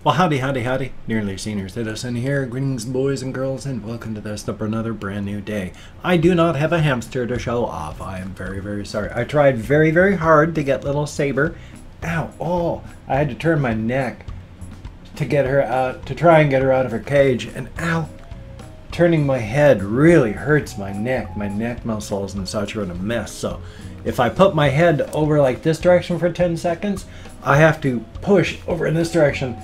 Well, howdy, howdy, howdy. Nearly Senior Citizen here. Greetings, boys and girls, and welcome to this for another brand new day. I do not have a hamster to show off. I am very, very sorry. I tried very, very hard to get little Saber. Ow, oh, I had to turn my neck to get her out, to try and get her out of her cage, and ow, turning my head really hurts my neck. My neck muscles and such are in a mess, so if I put my head over like this direction for 10 seconds, I have to push over in this direction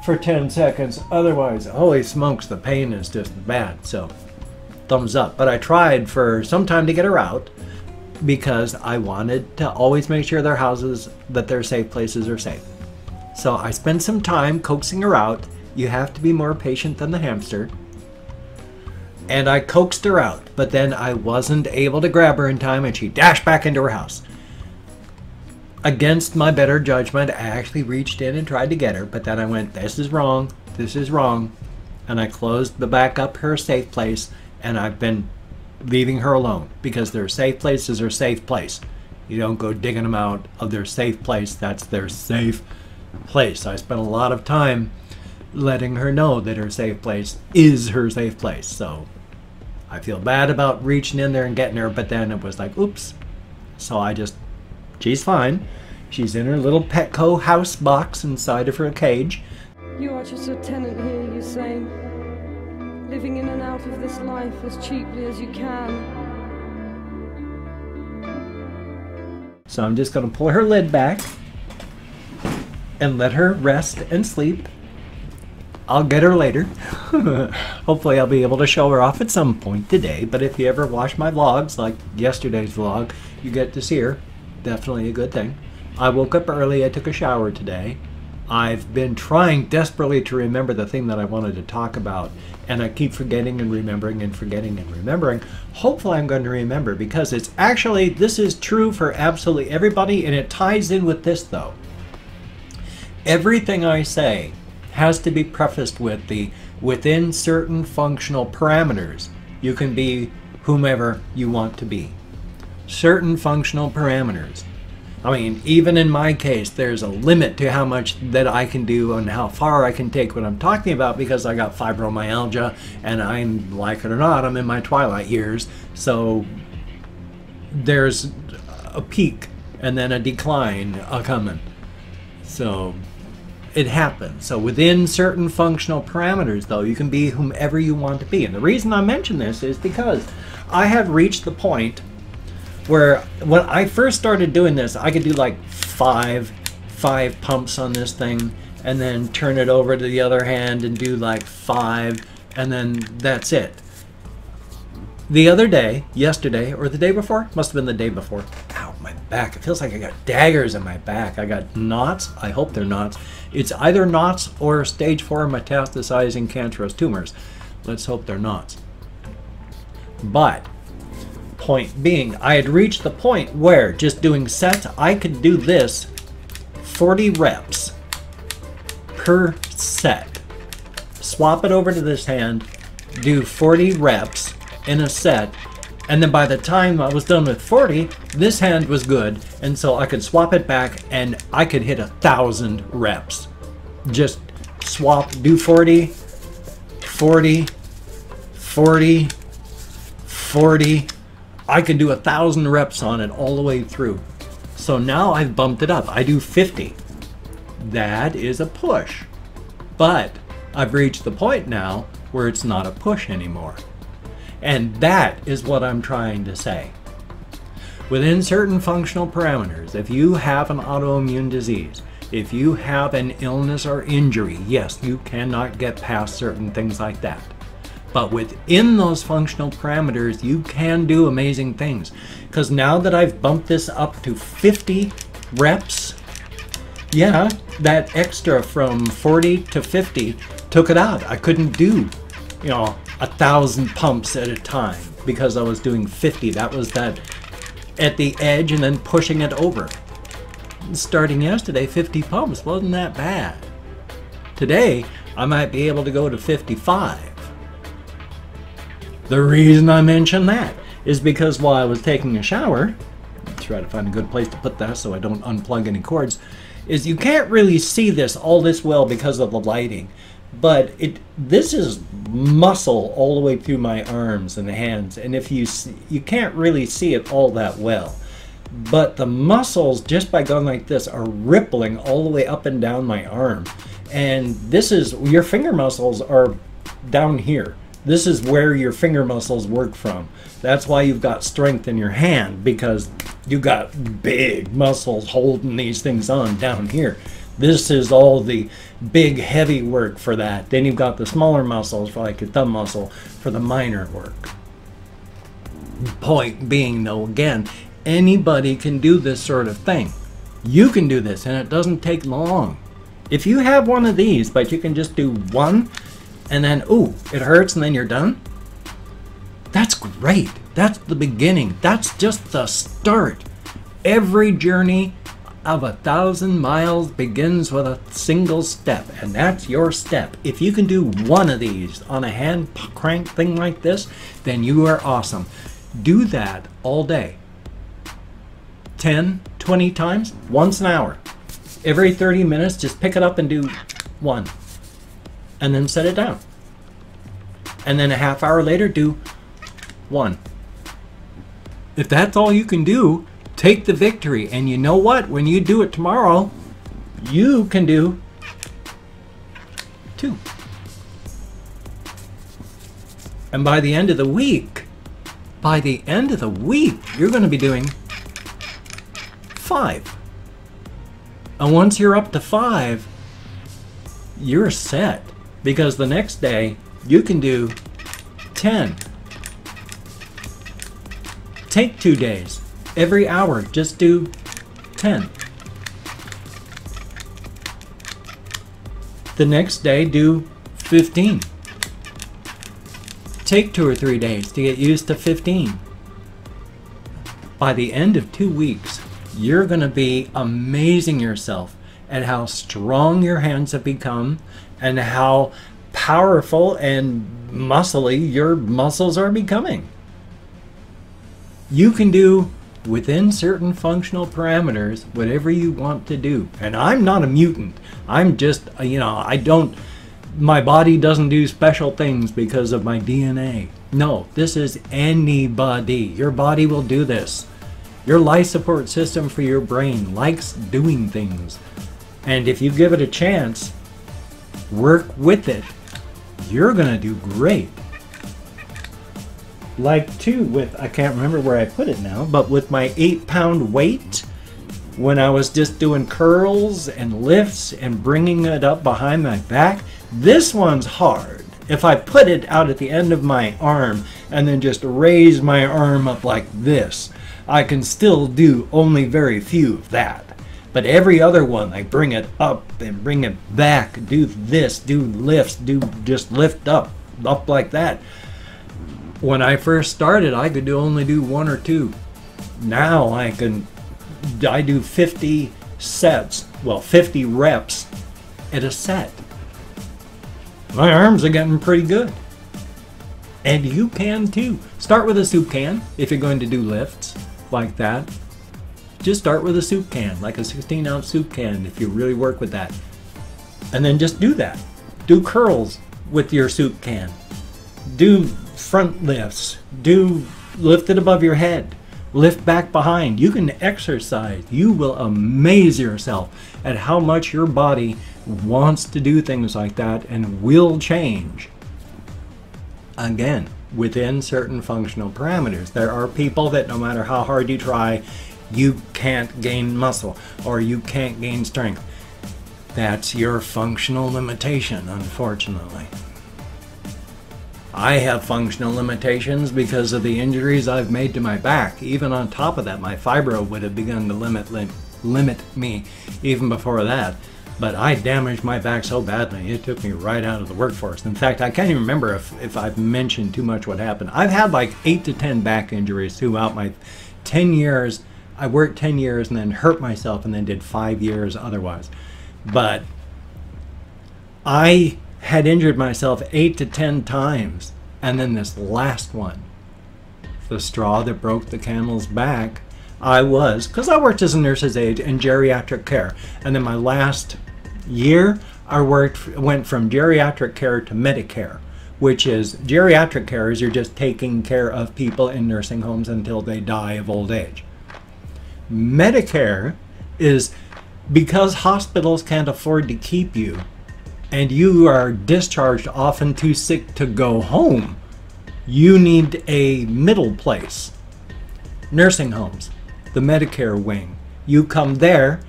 for 10 seconds. Otherwise, holy smokes, the pain is just bad. So thumbs up. But I tried for some time to get her out because I wanted to always make sure their houses, that their safe places are safe. So I spent some time coaxing her out. You have to be more patient than the hamster. And I coaxed her out, but then I wasn't able to grab her in time and she dashed back into her house. Against my better judgment, I actually reached in and tried to get her, but then I went, this is wrong, and I closed the back up her safe place, and I've been leaving her alone because their safe place is their safe place. You don't go digging them out of their safe place. That's their safe place. I spent a lot of time letting her know that her safe place is her safe place. So I feel bad about reaching in there and getting her, but then it was like, oops. So I just, she's fine. She's in her little Petco house box inside of her cage. You are just a tenant here, you say, living in and out of this life as cheaply as you can. So I'm just going to pull her lid back and let her rest and sleep. I'll get her later. Hopefully I'll be able to show her off at some point today, but if you ever watch my vlogs, like yesterday's vlog, you get to see her. Definitely a good thing. I woke up early, I took a shower today. I've been trying desperately to remember the thing that I wanted to talk about, and I keep forgetting and remembering and forgetting and remembering. Hopefully I'm going to remember, because it's actually, this is true for absolutely everybody, and it ties in with this though. Everything I say has to be prefaced with the within certain functional parameters. You can be whomever you want to be. Certain functional parameters. I mean, even in my case, there's a limit to how much that I can do and how far I can take what I'm talking about, because I got fibromyalgia, and I'm, like it or not, I'm in my twilight years. So there's a peak and then a decline coming. So it happens. So within certain functional parameters, though, you can be whomever you want to be. And the reason I mention this is because I have reached the point where when I first started doing this, I could do like five pumps on this thing and then turn it over to the other hand and do like 5, and then that's it. The other day, yesterday, or the day before, must have been the day before. Ow, my back. It feels like I got daggers in my back. I got knots. I hope they're knots. It's either knots or stage 4 metastasizing cancerous tumors. Let's hope they're knots. But point being, I had reached the point where just doing sets, I could do this 40 reps per set. Swap it over to this hand, do 40 reps in a set, and then by the time I was done with 40, this hand was good, and so I could swap it back and I could hit 1,000 reps. Just swap, do 40, 40, 40, 40. I could do 1,000 reps on it all the way through. So now I've bumped it up. I do 50. That is a push. But I've reached the point now where it's not a push anymore. And that is what I'm trying to say. Within certain functional parameters, if you have an autoimmune disease, if you have an illness or injury, yes, you cannot get past certain things like that. But within those functional parameters, you can do amazing things. Because now that I've bumped this up to 50 reps, yeah, that extra from 40 to 50 took it out. I couldn't do, 1,000 pumps at a time because I was doing 50. That was that at the edge and then pushing it over. Starting yesterday, 50 pumps wasn't that bad. Today, I might be able to go to 55. The reason I mention that is because while I was taking a shower, try to find a good place to put that so I don't unplug any cords, is you can't really see this all this well because of the lighting, but this is muscle all the way through my arms and hands, and if you see, you can't really see it all that well, but the muscles, just by going like this, are rippling all the way up and down my arm. And this is, your finger muscles are down here. This is where your finger muscles work from. That's why you've got strength in your hand, because you got big muscles holding these things on down here. This is all the big heavy work for that. Then you've got the smaller muscles, like your thumb muscle, for the minor work. Point being, though, again, anybody can do this sort of thing. You can do this, and it doesn't take long. If you have one of these, but you can just do one, and then, ooh, it hurts, and then you're done, that's great. That's the beginning. That's just the start. Every journey of 1,000 miles begins with a single step, and that's your step. If you can do one of these on a hand crank thing like this, then you are awesome. Do that all day. 10, 20 times, once an hour. Every 30 minutes, just pick it up and do one. And then set it down. And then a half hour later, do one. If that's all you can do, take the victory. And you know what? When you do it tomorrow, you can do 2. And by the end of the week, you're going to be doing 5. And once you're up to 5, you're set. Because the next day, you can do 10. Take 2 days. Every hour, just do 10. The next day, do 15. Take 2 or 3 days to get used to 15. By the end of 2 weeks, you're going to be amazing yourself at how strong your hands have become and how powerful and muscly your muscles are becoming. You can do, within certain functional parameters, whatever you want to do. And I'm not a mutant. I'm just, my body doesn't do special things because of my DNA. No, this is anybody. Your body will do this. Your life support system for your brain likes doing things. And if you give it a chance, work with it, you're going to do great. Like too with, I can't remember where I put it now, but with my 8-pound weight, when I was just doing curls and lifts and bringing it up behind my back, this one's hard. If I put it out at the end of my arm and then just raise my arm up like this, I can still do only very few of that. But every other one, I bring it up and bring it back, do this, do lifts, just lift up like that. When I first started, I could only do 1 or 2. Now I do 50 sets, 50 reps at a set. My arms are getting pretty good. And you can too. Start with a soup can if you're going to do lifts like that. Just start with a soup can, like a 16-ounce soup can if you really work with that. And then just do that. Do curls with your soup can. Do front lifts. Do lift it above your head. Lift back behind. You can exercise. You will amaze yourself at how much your body wants to do things like that and will change. Again, within certain functional parameters. There are people that no matter how hard you try, you can't gain muscle or you can't gain strength. That's your functional limitation, unfortunately. I have functional limitations because of the injuries I've made to my back. Even on top of that, my fibro would have begun to limit me even before that. But I damaged my back so badly, it took me right out of the workforce. In fact, I can't even remember if I've mentioned too much what happened. I've had like 8 to 10 back injuries throughout my 10 years. I worked 10 years and then hurt myself and then did 5 years otherwise. But I had injured myself 8 to 10 times. And then this last one, the straw that broke the camel's back, I was, because I worked as a nurse's aide in geriatric care. And then my last year, I went from geriatric care to Medicare, which is geriatric care is you're just taking care of people in nursing homes until they die of old age. Medicare is because hospitals can't afford to keep you and you are discharged often too sick to go home. You need a middle place. Nursing homes, the Medicare wing. You come there,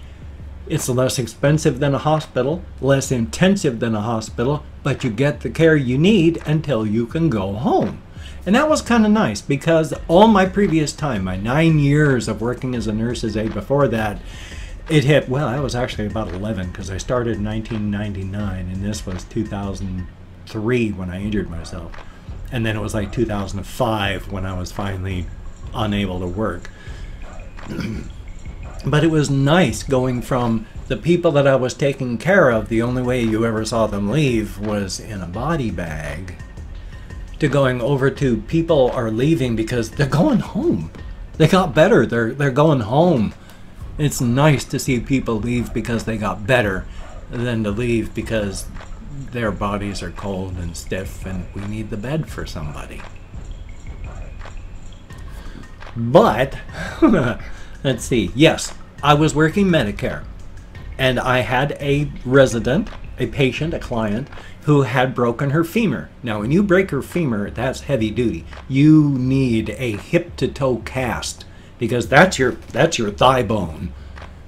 it's less expensive than a hospital, less intensive than a hospital, but you get the care you need until you can go home. And that was kind of nice because all my previous time, my 9 years of working as a nurse's aide before that, it hit, well, I was actually about 11 because I started in 1999 and this was 2003 when I injured myself. And then it was like 2005 when I was finally unable to work. But it was nice going from the people that I was taking care of, the only way you ever saw them leave was in a body bag, to going over to people are leaving because they're going home. They got better, they're going home. It's nice to see people leave because they got better than to leave because their bodies are cold and stiff and we need the bed for somebody. But, let's see, yes, I was working Medicare and I had a resident, a patient, a client who had broken her femur. Now, when you break her femur, that's heavy duty. You need a hip to toe cast because that's your thigh bone.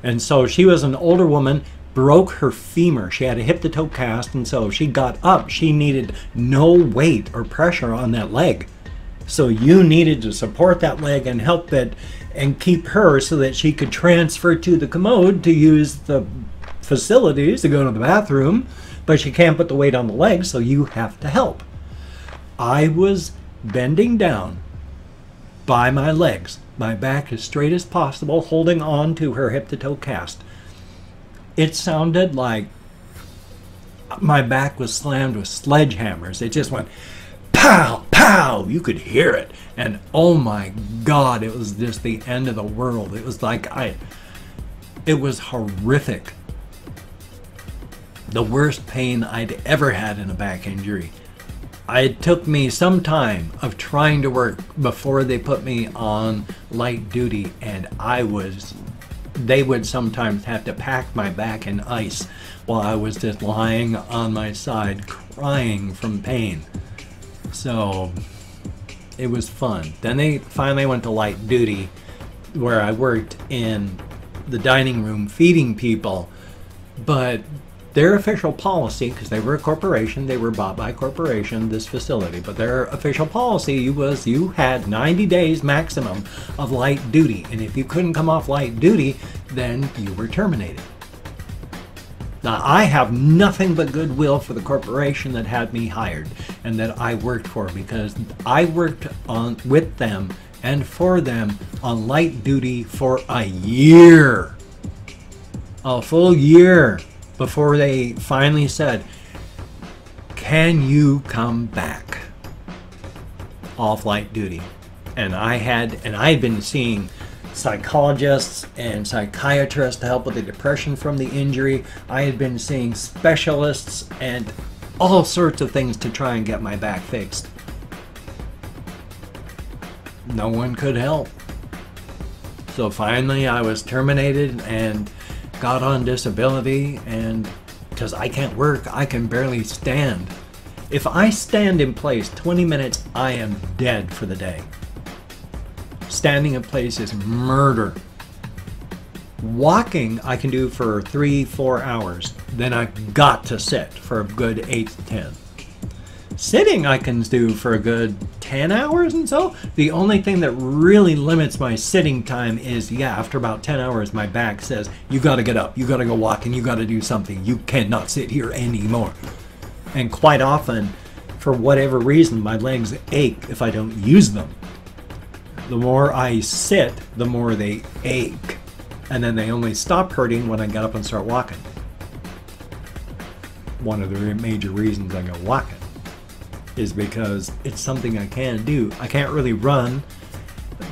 And so she was an older woman, broke her femur. She had a hip to toe cast, and so she got up. She needed no weight or pressure on that leg. So you needed to support that leg and help it and keep her so that she could transfer to the commode to use the facilities to go to the bathroom, but she can't put the weight on the leg, so you have to help. I was bending down by my legs, my back as straight as possible, holding on to her hip to toe cast. It sounded like my back was slammed with sledgehammers. It just went pow, pow. You could hear it. And oh my God, it was just the end of the world. It was like it was horrific. The worst pain I'd ever had in a back injury. It took me some time of trying to work before they put me on light duty, and they would sometimes have to pack my back in ice while I was just lying on my side crying from pain. So it was fun. Then they finally went to light duty where I worked in the dining room feeding people, but their official policy, because they were a corporation, they were bought by a corporation, this facility, but their official policy was you had 90 days maximum of light duty, and if you couldn't come off light duty, then you were terminated. Now, I have nothing but goodwill for the corporation that had me hired and that I worked for, because I worked with them and for them on light duty for a year. A full year. Before they finally said, can you come back off light duty? And I had been seeing psychologists and psychiatrists to help with the depression from the injury. I had been seeing specialists and all sorts of things to try and get my back fixed. No one could help. So finally I was terminated and got on disability, and because I can't work, I can barely stand. If I stand in place 20 minutes, I am dead for the day. Standing in place is murder. Walking I can do for 3-4 hours, then I've got to sit for a good 8 to 10. Sitting I can do for a good 10 hours and so. The only thing that really limits my sitting time is, after about 10 hours, my back says, you got to get up, you got to go walking, you got to do something. You cannot sit here anymore. And quite often, for whatever reason, my legs ache if I don't use them. The more I sit, the more they ache. And then they only stop hurting when I get up and start walking. One of the major reasons I go walking is because it's something I can do. I can't really run.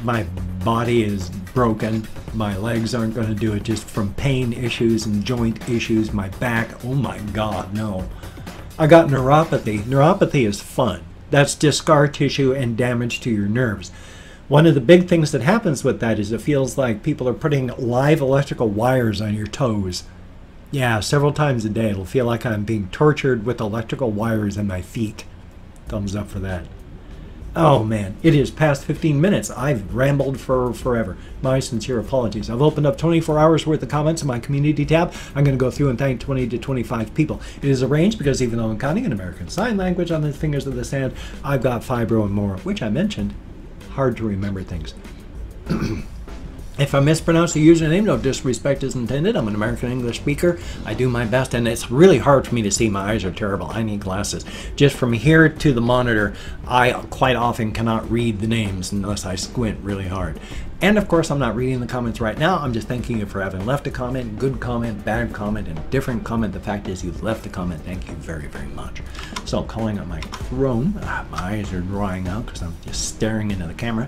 My body is broken. My legs aren't going to do it just from pain issues and joint issues. My back, oh my God, no. I got neuropathy. Neuropathy is fun. That's just scar tissue and damage to your nerves. One of the big things that happens with that is it feels like people are putting live electrical wires on your toes. Yeah, several times a day it'll feel like I'm being tortured with electrical wires in my feet. Thumbs up for that. Oh man, it is past 15 minutes. I've rambled for forever. My sincere apologies. I've opened up 24 hours worth of comments in my community tab. I'm going to go through and thank 20 to 25 people. It is arranged because even though I'm counting in American Sign Language on the fingers of this hand, I've got fibro and more, which I mentioned. Hard to remember things. If I mispronounce the username, no disrespect is intended. I'm an American English speaker. I do my best, and it's really hard for me to see. My eyes are terrible. I need glasses. Just from here to the monitor, I quite often cannot read the names unless I squint really hard. And of course, I'm not reading the comments right now. I'm just thanking you for having left a comment, good comment, bad comment, and different comment. The fact is you've left a comment. Thank you very, very much. So calling up my Chrome. My eyes are drying out because I'm just staring into the camera.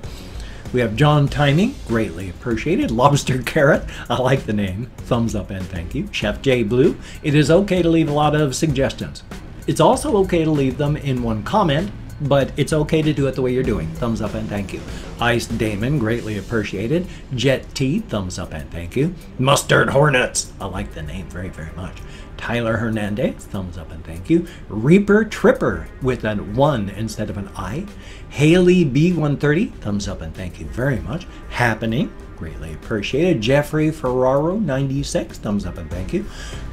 We have John Timing, greatly appreciated. Lobster Carrot, I like the name. Thumbs up and thank you. Chef J Blue, it is okay to leave a lot of suggestions. It's also okay to leave them in one comment, but it's okay to do it the way you're doing. Thumbs up and thank you. Ice Damon, greatly appreciated. Jet T, thumbs up and thank you. Mustard Hornets, I like the name very, very much. Tyler Hernandez, thumbs up and thank you. Reaper Tripper with a 1 instead of an I. Haley B130, thumbs up and thank you very much. Happening, greatly appreciated. Jeffrey Ferraro 96, thumbs up and thank you.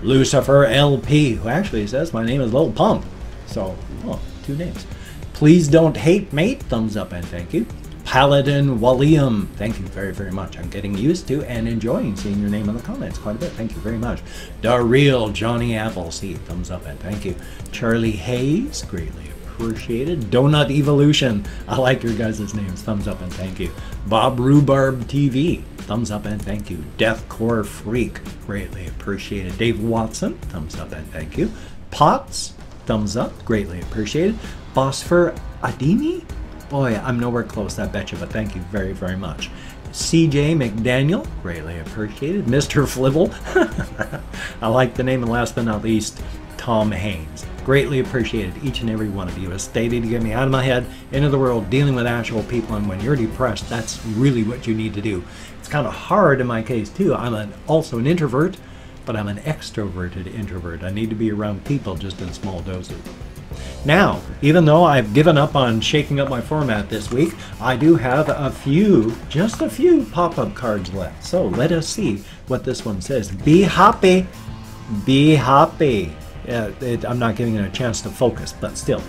Lucifer LP, who actually says my name is Lil Pump. So, oh, 2 names. Please don't hate mate, thumbs up and thank you. Paladin Walliam, thank you very, very much. I'm getting used to and enjoying seeing your name in the comments quite a bit. Thank you very much. The Real Johnny Appleseed, thumbs up and thank you. Charlie Hayes, greatly appreciated. Donut Evolution, I like your guys' names. Thumbs up and thank you. Bob Rhubarb TV, thumbs up and thank you. Deathcore Freak, greatly appreciated. Dave Watson, thumbs up and thank you. Potts, thumbs up, greatly appreciated. Bosfer Adini, boy, I'm nowhere close, I bet you, but thank you very, very much. CJ McDaniel, greatly appreciated. Mr. Flibble, I like the name, and last but not least, Tom Haynes. Greatly appreciated. Each and every one of you has stated to get me out of my head, into the world, dealing with actual people, and when you're depressed, that's really what you need to do. It's kind of hard in my case, too. I'm also an introvert, but I'm an extroverted introvert. I need to be around people just in small doses. Now, even though I've given up on shaking up my format this week, I do have a few, just a few pop-up cards left. So let us see what this one says. Be happy. Be happy. I'm not giving it a chance to focus, but still.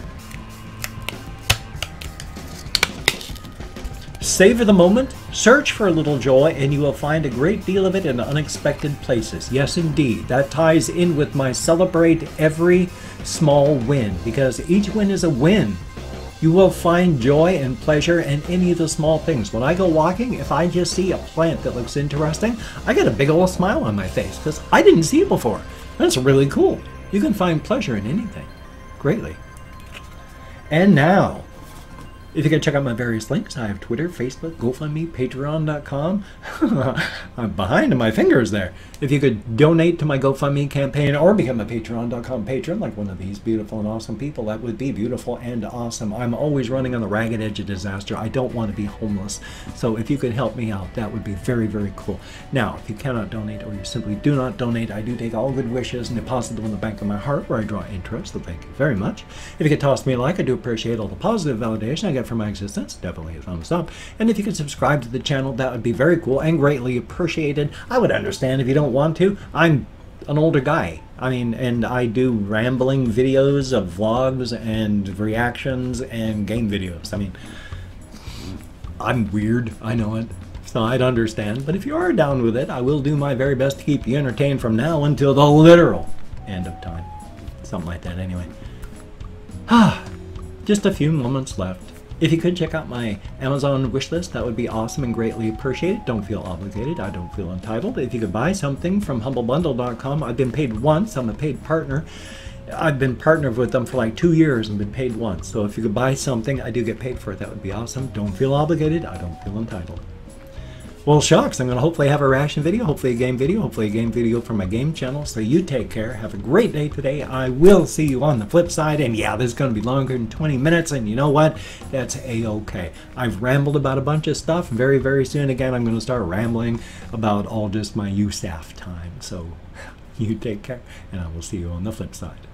Savor the moment, search for a little joy, and you will find a great deal of it in unexpected places. Yes, indeed. That ties in with my celebrate every small win, because each win is a win. You will find joy and pleasure in any of the small things. When I go walking, if I just see a plant that looks interesting, I get a big old smile on my face, because I didn't see it before. That's really cool. You can find pleasure in anything. Greatly. And now, if you can check out my various links, I have Twitter, Facebook, GoFundMe, Patreon.com. I'm behind in my fingers there. If you could donate to my GoFundMe campaign or become a Patreon.com patron, like one of these beautiful and awesome people, that would be beautiful and awesome. I'm always running on the ragged edge of disaster. I don't want to be homeless. So if you could help me out, that would be very, very cool. Now, if you cannot donate or you simply do not donate, I do take all good wishes and deposit them in the bank of my heart where I draw interest. So thank you very much. If you could toss me a like, I do appreciate all the positive validation I get for my existence. Definitely a thumbs up. And if you could subscribe to the channel, that would be very cool and greatly appreciated. I would understand if you don't want to. I'm an older guy. I mean, and I do rambling videos of vlogs and reactions and game videos. I mean, I'm weird. I know it. So I'd understand. But if you are down with it, I will do my very best to keep you entertained from now until the literal end of time. Something like that anyway. Just a few moments left. If you could check out my Amazon wishlist, that would be awesome and greatly appreciated. Don't feel obligated. I don't feel entitled. If you could buy something from humblebundle.com, I've been paid once. I'm a paid partner. I've been partnered with them for like 2 years and been paid once. So if you could buy something, I do get paid for it. That would be awesome. Don't feel obligated. I don't feel entitled. Well, shucks, I'm going to hopefully have a reaction video, hopefully a game video, hopefully a game video from my game channel. So you take care. Have a great day today. I will see you on the flip side. And yeah, this is going to be longer than 20 minutes. And you know what? That's A-okay. I've rambled about a bunch of stuff. Very, very soon, again, I'm going to start rambling about all just my USAF time. So you take care, and I will see you on the flip side.